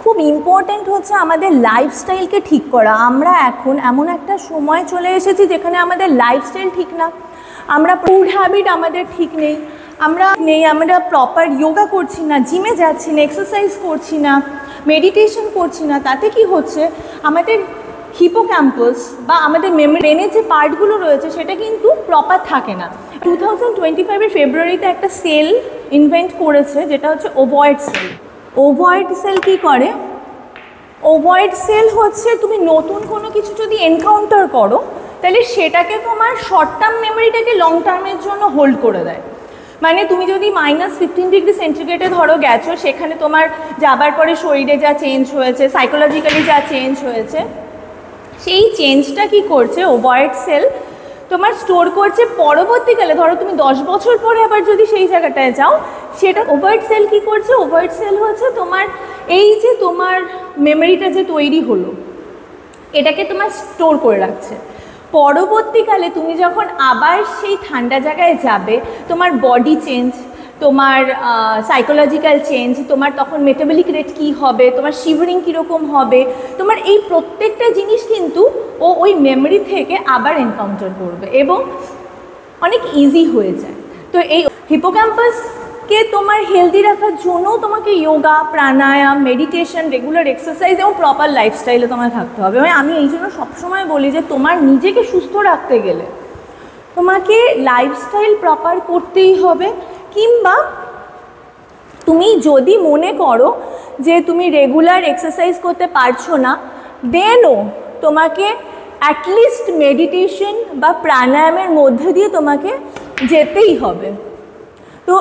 খুব ইম্পর্ট্যান্ট হচ্ছে আমাদের লাইফস্টাইলকে ঠিক করা। আমরা এখন এমন একটা সময় চলে এসেছি যেখানে আমাদের লাইফস্টাইল ঠিক না, আমরা ফুড হ্যাবিট আমাদের ঠিক নেই, আমরা প্রপার যোগা করছি না, জিমে যাচ্ছি না, এক্সারসাইজ করছি না, মেডিটেশন করছি না। তাতে কি হচ্ছে, আমাদের হিপোক্যাম্পাস বা আমাদের ব্রেনের যে পার্টগুলো রয়েছে সেটা কিন্তু প্রপার থাকে না। 2025 ফেব্রুয়ারিতে একটা সেল ইনভেন্ট করেছে যেটা হচ্ছে ওভয়েড সেল। ওভয়েড সেল কী করে? ওভয়েড সেল হচ্ছে তুমি নতুন কোনো কিছু যদি এনকাউন্টার করো তাহলে সেটাকে তোমার শর্ট টার্ম মেমোরিটাকে লং টার্মের জন্য হোল্ড করে দেয়। মানে তুমি যদি -15 ডিগ্রি সেন্টিগ্রেডে ধরো গেছো, সেখানে তোমার যাবার পরে শরীরে যা চেঞ্জ হয়েছে, সাইকোলজিক্যালি যা চেঞ্জ হয়েছে, সেই চেঞ্জটা কি করছে ওভয়েড সেল তোমার স্টোর করছে পরবর্তীকালে। ধরো তুমি 10 বছর পরে আবার যদি সেই জায়গাটায় যাও, সেটা ওভয়েড সেল কী করছে? ওভয়েড সেল হচ্ছে তোমার এই যে তোমার মেমোরিটা যে তৈরি হলো এটাকে তোমার স্টোর করে রাখছে। পরবর্তীকালে তুমি যখন আবার সেই ঠান্ডা জায়গায় যাবে, তোমার বডি চেঞ্জ, তোমার সাইকোলজিক্যাল চেঞ্জ, তোমার তখন মেটাবলিক রেট কী হবে, তোমার শিভারিং কীরকম হবে, তোমার এই প্রত্যেকটা জিনিস কিন্তু ওই মেমোরি থেকে আবার এনকাউন্টার করবে এবং অনেক ইজি হয়ে যায়। তো এই হিপোক্যাম্পাসকে তোমার হেলদি রাখার জন্য তোমাকে যোগা, প্রাণায়াম, মেডিটেশন, রেগুলার এক্সারসাইজ এবং প্রপার লাইফস্টাইলে তোমায় থাকতে হবে। মানে আমি এই জন্য সবসময় বলি যে তোমার নিজেকে সুস্থ রাখতে গেলে তোমাকে লাইফস্টাইল প্রপার করতেই হবে। কিংবা তুমি যদি মনে করো যে তুমি রেগুলার এক্সারসাইজ করতে পারছো না, দেনও তোমাকে অ্যাটলিস্ট মেডিটেশন বা প্রাণায়ামের মধ্যে দিয়ে তোমাকে যেতেই হবে। তো